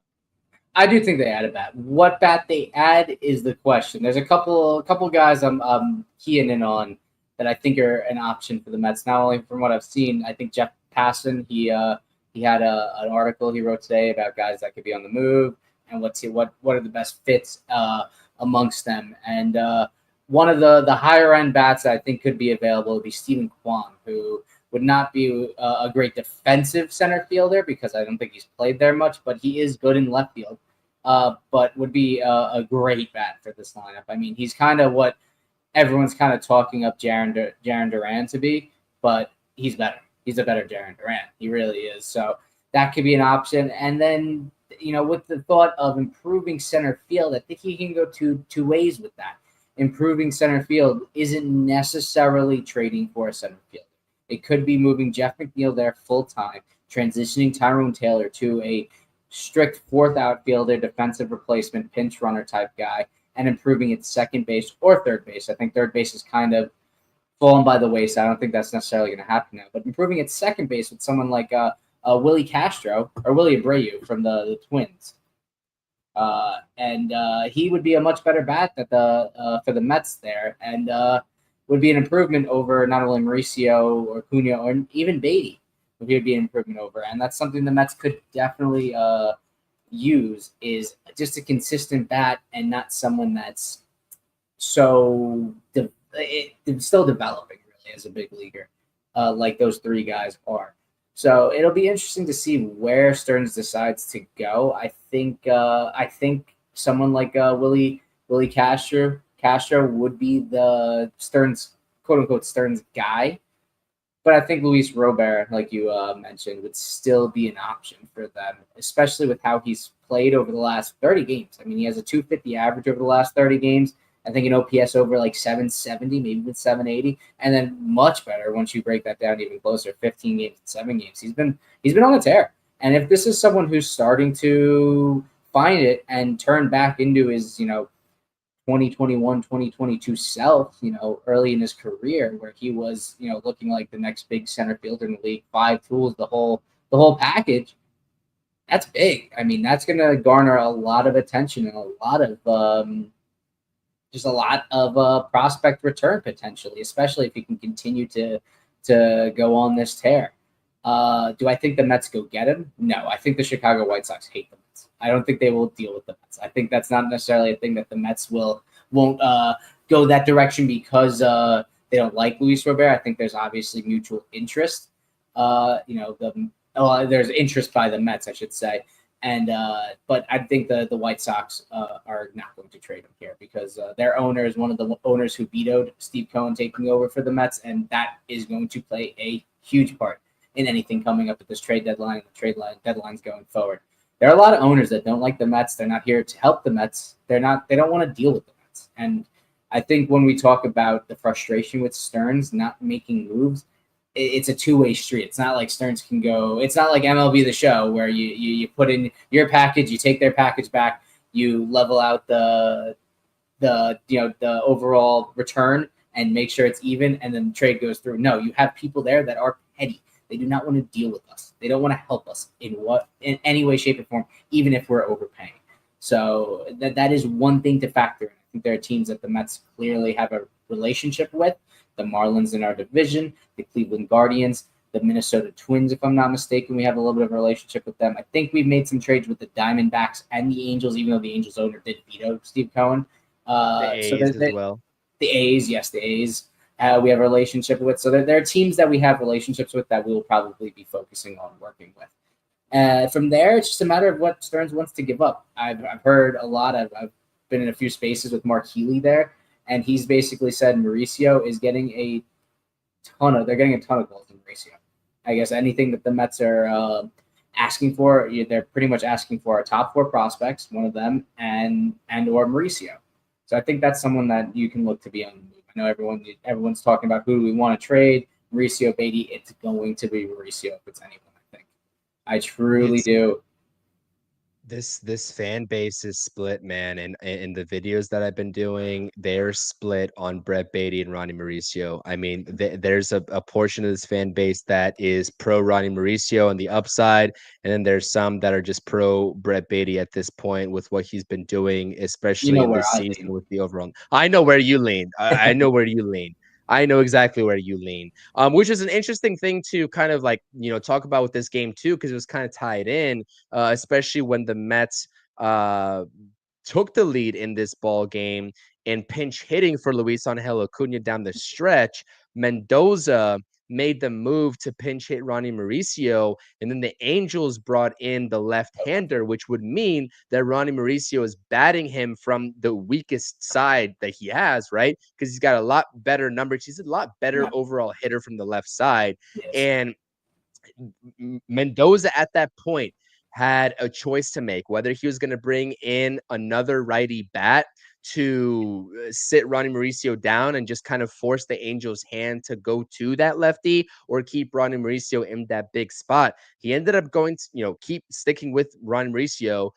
I do think they add a bat. What bat they add is the question. There's a couple guys I'm keying in on that I think are an option for the Mets. Not only from what I've seen, I think Jeff Passan, he had an article he wrote today about guys that could be on the move and what are the best fits amongst them. And one of the higher end bats that I think could be available would be Steven Kwan, who would not be a great defensive center fielder because I don't think he's played there much, but he is good in left field. But would be a great bat for this lineup. I mean, he's kind of what everyone's kind of talking up Jarren Duran to be, but he's better. He's a better Jarren Duran. He really is. So that could be an option. And then, with the thought of improving center field, I think he can go two ways with that. Improving center field isn't necessarily trading for a center fielder. It could be moving Jeff McNeil there full time, transitioning Tyrone Taylor to a strict fourth outfielder, defensive replacement, pinch runner type guy, and improving at second base or third base. I think third base is kind of fallen by the wayside. I don't think that's necessarily going to happen now. But improving at second base with someone like Willie Castro or Willie Abreu from the Twins. And he would be a much better bat at for the Mets there, and would be an improvement over not only Mauricio or Cunha or even Beatty. Would be an improvement over, and that's something the Mets could definitely use, is just a consistent bat and not someone that's so still developing really as a big leaguer, like those three guys are. So it'll be interesting to see where Stearns decides to go. I think someone like Willie Castro would be the Stearns, quote unquote, Stearns guy. But I think Luis Robert, like you mentioned, would still be an option for them, especially with how he's played over the last 30 games. I mean, he has a 250 average over the last 30 games. I think an OPS over like 770, maybe with 780, and then much better once you break that down even closer, 15 games and 7 games. He's been on the tear. And if this is someone who's starting to find it and turn back into his, 2021, 2022 self, early in his career, where he was, looking like the next big center fielder in the league, 5 tools, the whole package. That's big. I mean, that's going to garner a lot of attention and a lot of prospect return potentially, especially if he can continue to go on this tear. Do I think the Mets go get him? No, I think the Chicago White Sox hate the Mets. I don't think they will deal with the Mets. I think that's not necessarily a thing that the Mets won't go that direction because they don't like Luis Robert. I think there's obviously mutual interest. There's interest by the Mets, I should say. And but I think the White Sox are not going to trade him here because their owner is one of the owners who vetoed Steve Cohen taking over for the Mets, and that is going to play a huge part in anything coming up at this trade deadline, deadlines going forward. There are a lot of owners that don't like the Mets. They're not here to help the Mets. They don't want to deal with the Mets. And I think when we talk about the frustration with Stearns not making moves, it's a two-way street. It's not like Stearns can go. It's not like MLB The Show where you put in your package, you take their package back, you level out the overall return and make sure it's even, and then the trade goes through. No, you have people there that are petty. They do not want to deal with us. They don't want to help us in any way, shape, or form, even if we're overpaying. So that is one thing to factor in. I think there are teams that the Mets clearly have a relationship with. The Marlins in our division, the Cleveland Guardians, the Minnesota Twins, if I'm not mistaken. We have a little bit of a relationship with them. I think we've made some trades with the Diamondbacks and the Angels, even though the Angels owner did veto Steve Cohen. The A's as well. The A's, yes, the A's. We have a relationship with. So there are teams that we have relationships with that we will probably be focusing on working with. From there, it's just a matter of what Stearns wants to give up. I've heard a lot. I've been in a few spaces with Mark Healy there, and he's basically said Mauricio is getting a ton of goals in Mauricio. I guess anything that the Mets are asking for, they're pretty much asking for our top 4 prospects, one of them, and or Mauricio. So I think that's someone that you can look to be on the move. I know everyone's talking about who do we want to trade. Mauricio, Beatty, it's going to be Mauricio if it's anyone, I think. I truly do. This fan base is split, man, and in the videos that I've been doing, they're split on Brett Beatty and Ronnie Mauricio. I mean, there's a portion of this fan base that is pro Ronnie Mauricio on the upside, and then there's some that are just pro Brett Beatty at this point with what he's been doing, especially in this season with the overall. I know where you lean. I know where you lean. I know exactly where you lean, which is an interesting thing to kind of talk about with this game too, because it was kind of tied in, especially when the Mets took the lead in this ball game and pinch hitting for Luis Angel Acuna down the stretch. Mendoza made the move to pinch hit Ronnie Mauricio, and then the Angels brought in the left-hander, which would mean that Ronnie Mauricio is batting him from the weakest side that he has, right? Because he's got a lot better numbers. He's a lot better overall hitter from the left side. Yes. And Mendoza at that point had a choice to make, whether he was going to bring in another righty bat to sit Ronnie Mauricio down and just kind of force the Angels' hand to go to that lefty or keep Ronnie Mauricio in that big spot. He ended up going to, keep sticking with Ronnie Mauricio,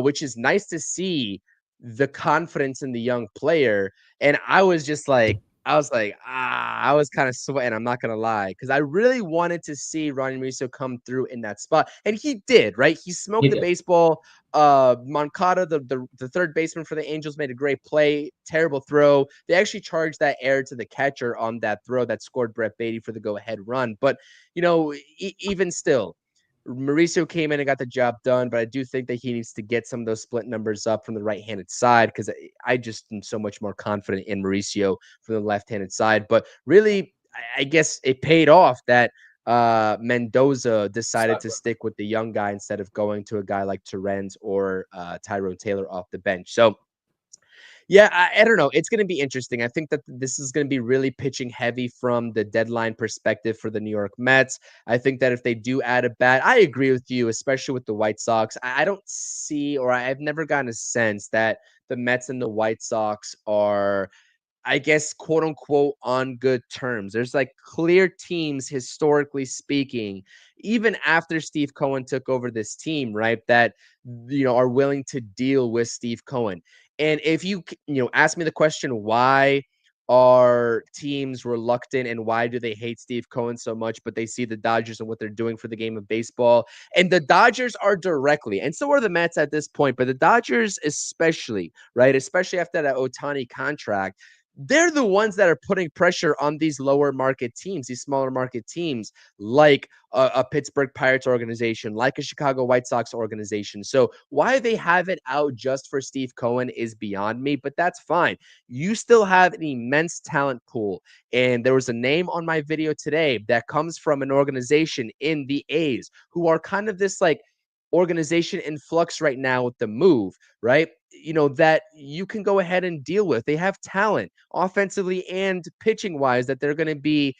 which is nice to see the confidence in the young player. And I was just like, I was kind of sweating. I'm not gonna lie, because I really wanted to see Ronnie Mauricio come through in that spot, and he did. Right, he smoked the baseball. Moncada, the third baseman for the Angels, made a great play. Terrible throw. They actually charged that error to the catcher on that throw that scored Brett Beatty for the go-ahead run. But even still, Mauricio came in and got the job done, but I do think that he needs to get some of those split numbers up from the right-handed side, because I just am so much more confident in Mauricio from the left-handed side. But really, I guess it paid off that Mendoza decided to stick with the young guy instead of going to a guy like Torrens or Tyrone Taylor off the bench. So yeah, I don't know. It's going to be interesting. I think that this is going to be really pitching heavy from the deadline perspective for the New York Mets. I think that if they do add a bat, I agree with you, especially with the White Sox. I don't see, or I've never gotten a sense that the Mets and the White Sox are, I guess, quote unquote, on good terms. There's like clear teams, historically speaking, even after Steve Cohen took over this team, right, that, are willing to deal with Steve Cohen. And if you ask me the question, why are teams reluctant and why do they hate Steve Cohen so much, but they see the Dodgers and what they're doing for the game of baseball? And the Dodgers are directly, and so are the Mets at this point, but the Dodgers especially, right, especially after that Ohtani contract, they're the ones that are putting pressure on these lower market teams, these smaller market teams, like a Pittsburgh Pirates organization, like a Chicago White Sox organization. So why they have it out just for Steve Cohen is beyond me, but that's fine. You still have an immense talent pool. And there was a name on my video today that comes from an organization in the A's who are kind of this like organization in flux right now with the move, right? That you can go ahead and deal with. They have talent offensively and pitching wise that they're going to be,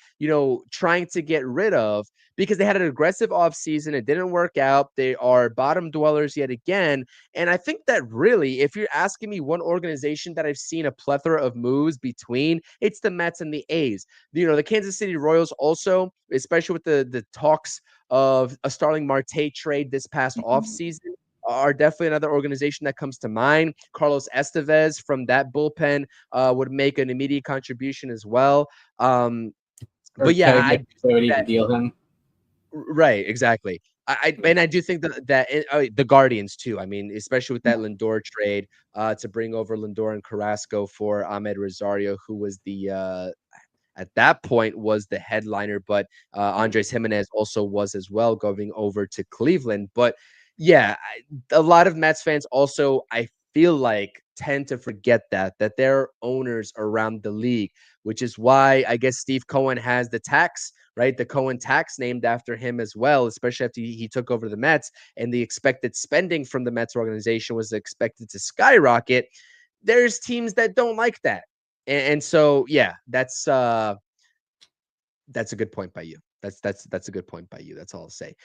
trying to get rid of because they had an aggressive offseason. It didn't work out. They are bottom dwellers yet again. And I think that really, if you're asking me one organization that I've seen a plethora of moves between, it's the Mets and the A's. The Kansas City Royals also, especially with the talks of a Starling Marte trade this past offseason, are definitely another organization that comes to mind. Carlos Estevez from that bullpen would make an immediate contribution as well. But yeah, I so he could deal him. Right, exactly. I do think that the Guardians too. I mean, especially with that Lindor trade to bring over Lindor and Carrasco for Ahmed Rosario, who was the at that point was the headliner, but Andres Jimenez also was as well, going over to Cleveland. But yeah, a lot of Mets fans also, I feel like, tend to forget that there are owners around the league, which is why I guess Steve Cohen has the tax, right? The Cohen tax named after him as well, especially after he took over the Mets and the expected spending from the Mets organization was expected to skyrocket. There's teams that don't like that. And so, yeah, that's a good point by you. That's a good point by you. That's all I'll say.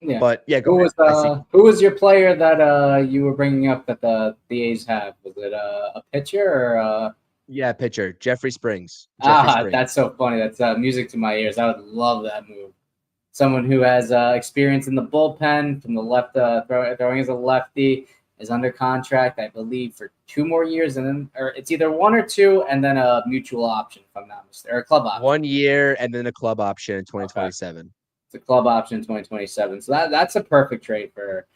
Yeah. But yeah, go ahead. Who was your player that you were bringing up that the A's have? Was it a pitcher or yeah, pitcher Jeffrey Springs. That's so funny. That's music to my ears. I would love that move. Someone who has experience in the bullpen from the left, throwing as a lefty, is under contract, I believe, for 2 more years, and then, or it's either 1 or 2, and then a mutual option, if I'm not mistaken, or a club option. 1 year and then a club option in 2027. Okay. It's a club option in 2027. So that's a perfect trade for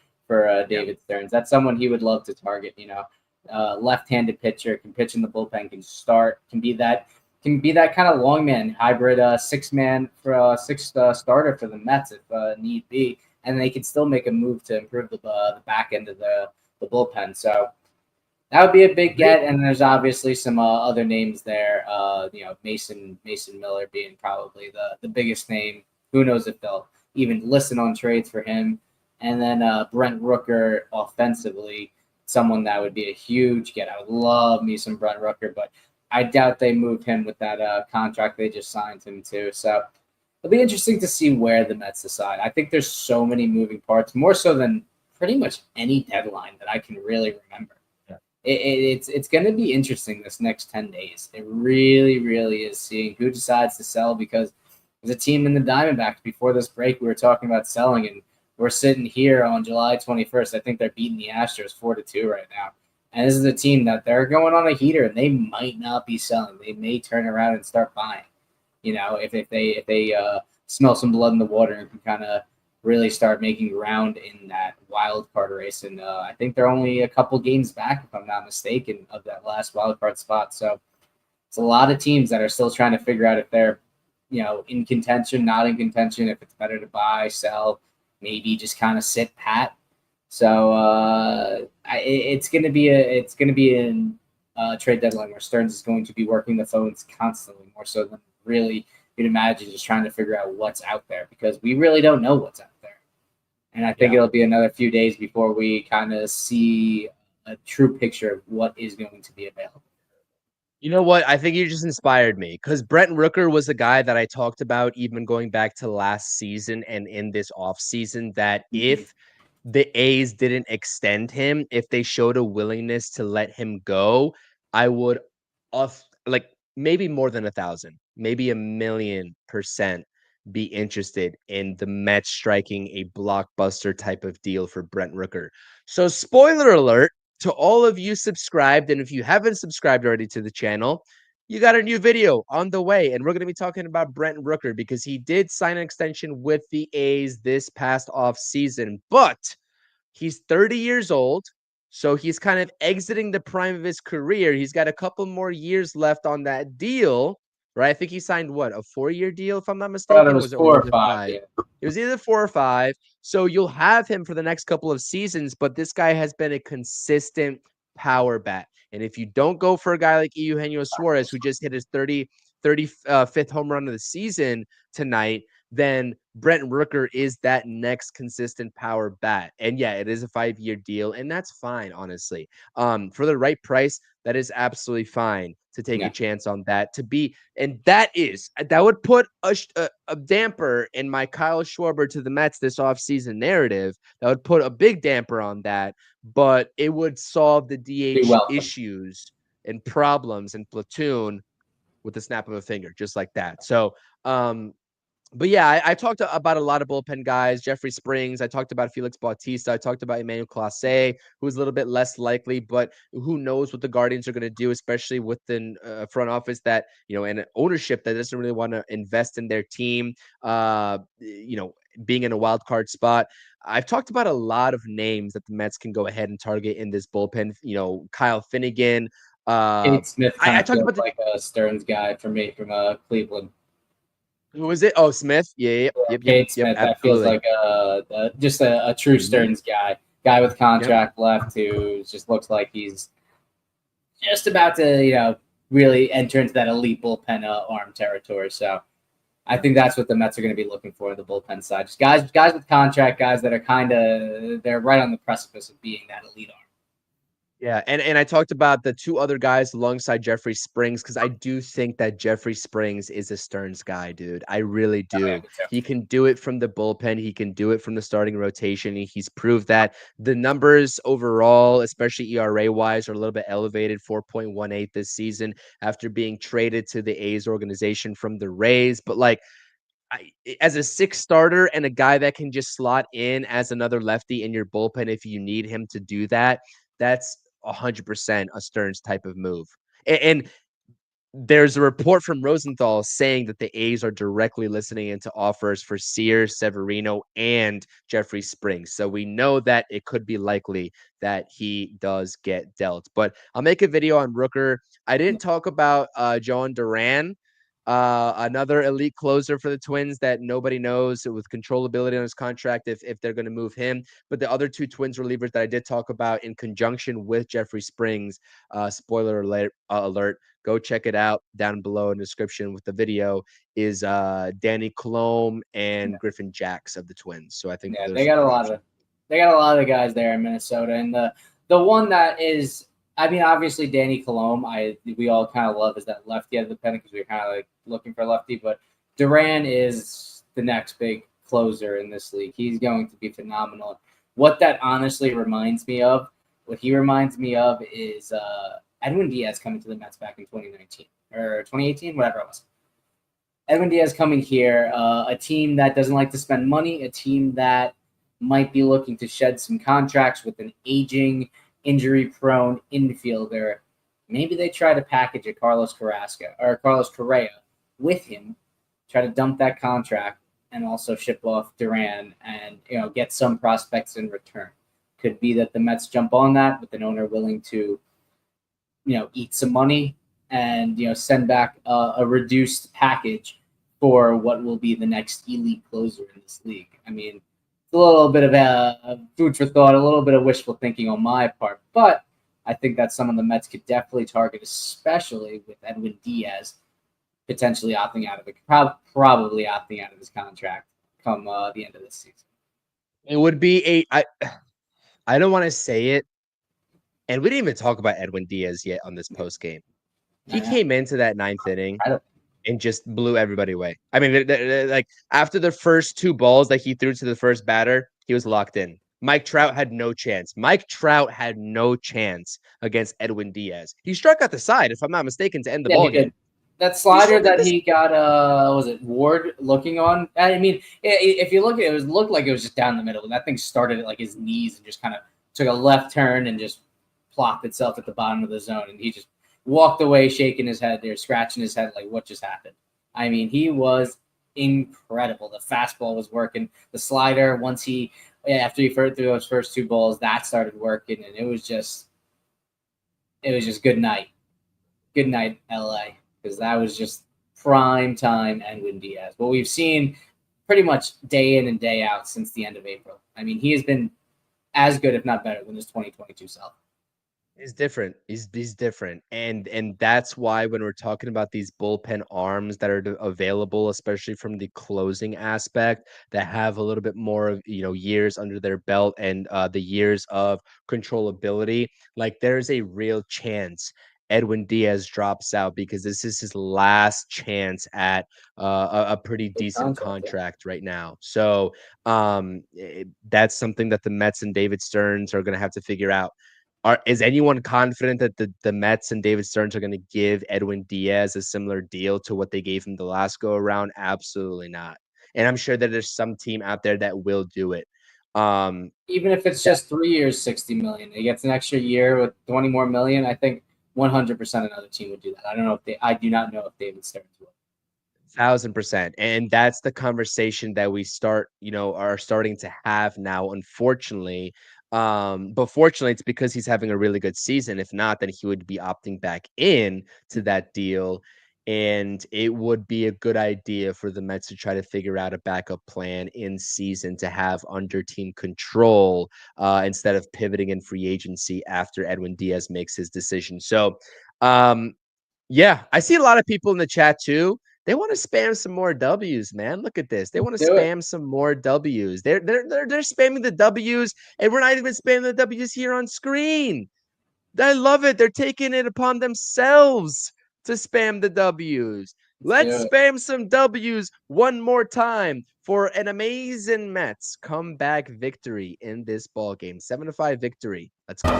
David Stearns. That's someone he would love to target. Left-handed pitcher, can pitch in the bullpen, can be that kind of long man hybrid, six-man for six starter for the Mets if need be, and they can still make a move to improve the back end of the bullpen. So that would be a big get. And there's obviously some other names there. Mason Miller being probably the biggest name. Who knows if they'll even listen on trades for him. And then Brent Rooker offensively, someone that would be a huge get. I would love me some Brent Rooker, but I doubt they moved him with that contract they just signed him to. So it'll be interesting to see where the Mets decide. I think there's so many moving parts, more so than pretty much any deadline that I can really remember. it's going to be interesting this next 10 days. It really, really is, seeing who decides to sell, because there's a team in the Diamondbacks before this break we were talking about selling, and we're sitting here on July 21st. I think they're beating the Astros 4-2 right now. And this is a team that they're going on a heater, and they might not be selling. They may turn around and start buying. If they smell some blood in the water and can kind of really start making ground in that wild card race. And I think they're only a couple games back, if I'm not mistaken, of that last wild card spot. So it's a lot of teams that are still trying to figure out if they're, in contention, not in contention, if it's better to buy, sell, maybe just kind of sit pat. So it's going to be a trade deadline where Stearns is going to be working the phones constantly, more so than really you'd imagine, just trying to figure out what's out there, because we really don't know what's out there. And I think it'll be another few days before we kind of see a true picture of what is going to be available. You know what? I think you just inspired me, because Brent Rooker was a guy that I talked about even going back to last season and in this offseason, that if the A's didn't extend him, if they showed a willingness to let him go, I would like maybe more than 1,000, maybe 1,000,000% be interested in the Mets striking a blockbuster type of deal for Brent Rooker. So spoiler alert to all of you subscribed, and if you haven't subscribed already to the channel, you got a new video on the way, and we're going to be talking about Brent Rooker, because he did sign an extension with the A's this past off season, but he's 30 years old, so he's kind of exiting the prime of his career. He's got a couple more years left on that deal, right? I think he signed what, a 4-year deal, if I'm not mistaken. It was 4 or 5. Yeah. It was either 4 or 5. So you'll have him for the next couple of seasons, but this guy has been a consistent power bat. And if you don't go for a guy like Eugenio Suarez, who just hit his 35th home run of the season tonight, then Brent Rooker is that next consistent power bat. And yeah, it is a 5-year deal, and that's fine, honestly. For the right price, that is absolutely fine to take a chance on that. That would put a damper in my Kyle Schwarber to the Mets this offseason narrative. That would put a big damper on that, but it would solve the DH issues and problems in platoon with the snap of a finger, just like that. So, but yeah, I talked about a lot of bullpen guys. Jeffrey Springs. I talked about Felix Bautista. I talked about Emmanuel Clase, who's a little bit less likely, but who knows what the Guardians are going to do, especially within a front office that, and an ownership that doesn't really want to invest in their team, being in a wild card spot. I've talked about a lot of names that the Mets can go ahead and target in this bullpen. Kyle Finnegan. Kate Smith I talked about like a Stearns guy for me from Cleveland. Who was it? Oh, Smith. Yeah, Kate Smith. That feels like just a true Stearns guy with contract left, who just looks like he's just about to, really enter into that elite bullpen arm territory. So I think that's what the Mets are going to be looking for in the bullpen side. Just guys with contract, guys that are they're right on the precipice of being that elite arm. Yeah, and I talked about the 2 other guys alongside Jeffrey Springs, because I do think that Jeffrey Springs is a Stearns guy, dude. I really do. He can do it from the bullpen. He can do it from the starting rotation. He's proved that. The numbers overall, especially ERA-wise, are a little bit elevated, 4.18 this season after being traded to the A's organization from the Rays. But as a 6th starter and a guy that can just slot in as another lefty in your bullpen if you need him to do that, that's 100% a Stearns type of move. And there's a report from Rosenthal saying that the A's are directly listening into offers for Sears, Severino, and Jeffrey Springs. So we know that it could be likely that he does get dealt. But I'll make a video on Rooker. I didn't talk about John Duran, another elite closer for the Twins that nobody knows with controllability on his contract if they're going to move him. But the other 2 Twins relievers that I did talk about in conjunction with Jeffrey Springs, spoiler alert, go check it out down below in the description with the video, is Danny Colome and Griffin Jacks of the Twins. So I think they got a lot of guys there in Minnesota, and the one that is, I mean, obviously Danny Colome, we all kind of love, is that lefty out of the pen, because we're kind of like looking for lefty. But Duran is the next big closer in this league. He's going to be phenomenal. What that honestly reminds me of What he reminds me of is Edwin Diaz coming to the Mets back in 2019 or 2018, whatever it was. Edwin Diaz coming here, a team that doesn't like to spend money, a team that might be looking to shed some contracts with an aging, injury-prone infielder. Maybe they try to package a Carlos Correa with him, try to dump that contract, and also ship off Duran and get some prospects in return. Could be that the Mets jump on that with an owner willing to eat some money and send back a reduced package for what will be the next elite closer in this league. I mean, it's a little bit of a food for thought, a little bit of wishful thinking on my part, but I think that's someone the Mets could definitely target, especially with Edwin Diaz potentially opting out of it, probably opting out of his contract come the end of this season. It would be I don't want to say it, and we didn't even talk about Edwin Diaz yet on this post game. He came into that ninth inning and just blew everybody away. I mean, like after the first two balls that he threw to the first batter, he was locked in. Mike Trout had no chance. Mike Trout had no chance against Edwin Diaz. He struck out the side, if I'm not mistaken, to end the ball game. That slider that he got, was it Ward looking on? I mean, if you look at it, looked like it was just down the middle. And that thing started at like his knees and just kind of took a left turn and just plopped itself at the bottom of the zone. And he just walked away, shaking his head there, scratching his head like, what just happened? I mean, he was incredible. The fastball was working. The slider, after he threw those first two balls, that started working. And it was just good night. Good night, LA. Because that was just prime time Edwin Diaz. What we've seen pretty much day in and day out since the end of April. I mean, he has been as good, if not better, than his 2022 self. He's different. He's different. And that's why when we're talking about these bullpen arms that are available, especially from the closing aspect, that have a little bit more of, years under their belt and the years of controllability, like there's a real chance Edwin Diaz drops out because this is his last chance at a pretty decent contract right now. So that's something that the Mets and David Stearns are going to have to figure out. Is anyone confident that the Mets and David Stearns are going to give Edwin Diaz a similar deal to what they gave him the last go around? Absolutely not. And I'm sure that there's some team out there that will do it. Even if it's just 3 years, $60 million, he gets an extra year with 20 more million. I think 100% another team would do that. I do not know if David Stearns will. 1,000%. And that's the conversation that we are starting to have now, unfortunately. But fortunately, it's because he's having a really good season. If not, then he would be opting back in to that deal. And it would be a good idea for the Mets to try to figure out a backup plan in season to have under team control instead of pivoting in free agency after Edwin Diaz makes his decision. So, yeah, I see a lot of people in the chat too. They want to spam some more W's, man. Look at this. They want to spam some more W's. They're spamming the W's, and we're not even spamming the W's here on screen. I love it. They're taking it upon themselves to spam the W's. Let's spam some W's one more time for an amazing Mets comeback victory in this ball game. 7-5 victory. Let's go.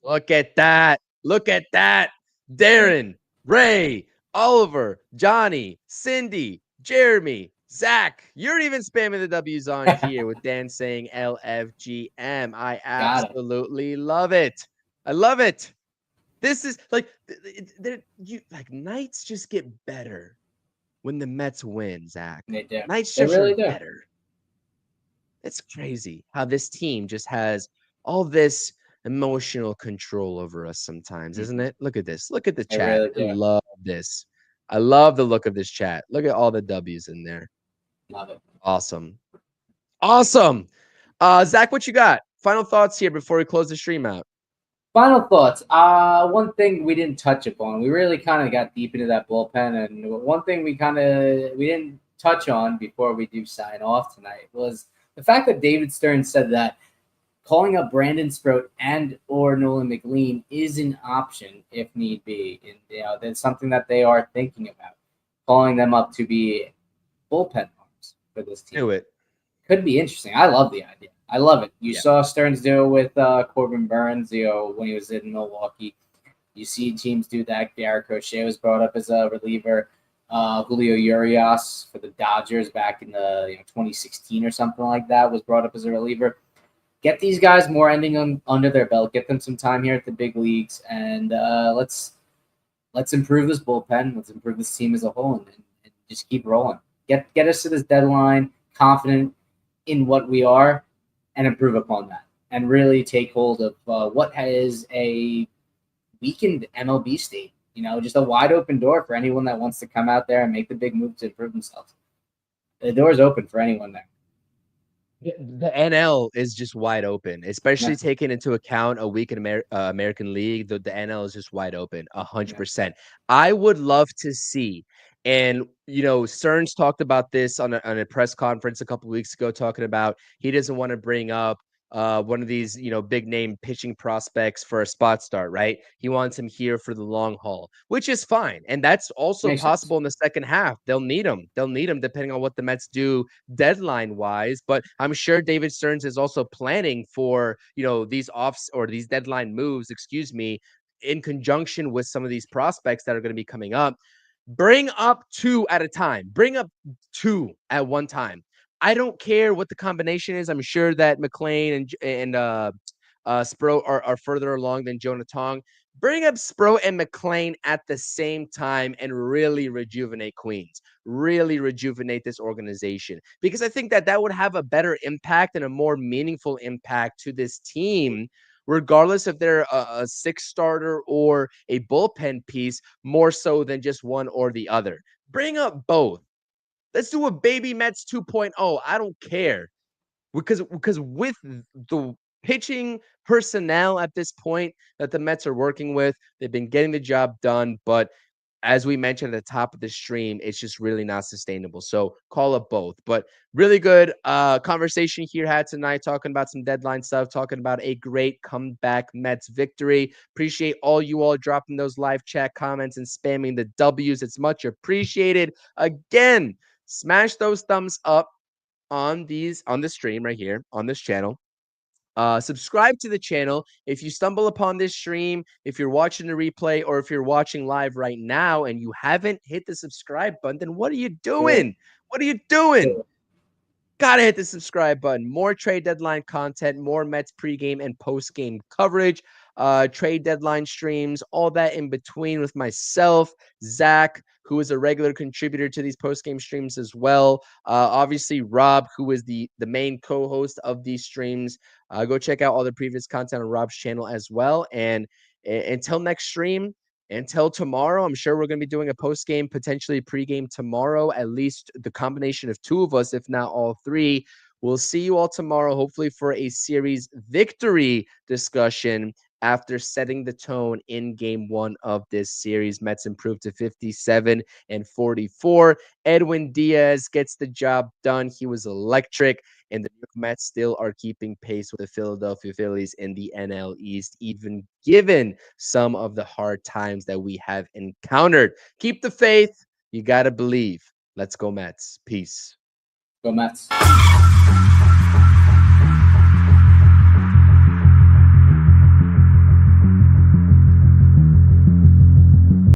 Look at that. Look at that. Darren, Ray, Oliver, Johnny, Cindy, Jeremy, Zach. You're even spamming the W's on here with Dan saying LFGM. I absolutely love it. I love it. This is like nights just get better when the Mets win, Zach. They do. Nights just really better. It's crazy how this team just has all this emotional control over us sometimes, isn't it? Look at this. Look at the chat. I love this. I love the look of this chat. Look at all the W's in there. Love it. Awesome. Awesome. Zach, what you got? Final thoughts here before we close the stream out. Final thoughts. One thing we didn't touch upon. We really kind of got deep into that bullpen, and one thing we didn't touch on before we do sign off tonight was the fact that David Stern said that calling up Brandon Sproat and or Nolan McLean is an option if need be. And that's something that they are thinking about. calling them up to be bullpen arms for this team. Do it. Could be interesting. I love the idea. I love it. You Yeah. saw Stearns do it with Corbin Burns, when he was in Milwaukee. You see teams do that. Garrett Crochet was brought up as a reliever. Julio Urias for the Dodgers back in the 2016 or something like that was brought up as a reliever. Get these guys more ending under their belt. Get them some time here at the big leagues, and let's improve this bullpen. Let's improve this team as a whole, and just keep rolling. Get us to this deadline confident in what we are, and improve upon that, and really take hold of what is a weakened MLB state. Just a wide open door for anyone that wants to come out there and make the big move to improve themselves. The door is open for anyone there. The NL is just wide open, especially taking into account a weak in American League. The NL is just wide open, 100%. I would love to see, and Stearns talked about this on a press conference a couple of weeks ago, talking about he doesn't want to bring up one of these, big name pitching prospects for a spot start, right? He wants him here for the long haul, which is fine. And that's also Makes possible in the second half. They'll need him. Depending on what the Mets do deadline wise. But I'm sure David Stearns is also planning for, these offs or these deadline moves, in conjunction with some of these prospects that are going to be coming up. Bring up two at a time. Bring up two at one time. I don't care what the combination is. I'm sure that McLean and Spro are further along than Jonah Tong. Bring up Spro and McLean at the same time and really rejuvenate Queens. Really rejuvenate this organization, because I think that would have a better impact and a more meaningful impact to this team, regardless if they're a six starter or a bullpen piece, more so than just one or the other. Bring up both. Let's do a baby Mets 2.0. I don't care, because with the pitching personnel at this point that the Mets are working with, they've been getting the job done. But as we mentioned at the top of the stream, it's just really not sustainable. So call up both. But really good conversation here had tonight, talking about some deadline stuff, talking about a great comeback Mets victory. Appreciate all you all dropping those live chat comments and spamming the W's. It's much appreciated. Again, smash those thumbs up on the stream right here on this channel. Subscribe to the channel. If you stumble upon this stream, if you're watching the replay, or if you're watching live right now and you haven't hit the subscribe button, then what are you doing? What are you doing? Gotta hit the subscribe button. More trade deadline content, more Mets pregame and postgame coverage, trade deadline streams, all that in between with myself, Zach, who is a regular contributor to these postgame streams as well. Obviously, Rob, who is the main co-host of these streams. Go check out all the previous content on Rob's channel as well. And until next stream, until tomorrow, I'm sure we're going to be doing a post-game, potentially pre-game tomorrow, at least the combination of two of us, if not all three. We'll see you all tomorrow, hopefully for a series victory discussion after setting the tone in game one of this series. Mets improved to 57-44. Edwin Diaz gets the job done. He was electric. And the New York Mets still are keeping pace with the Philadelphia Phillies in the NL East, even given some of the hard times that we have encountered. Keep the faith. You got to believe. Let's go Mets. Peace. Go Mets.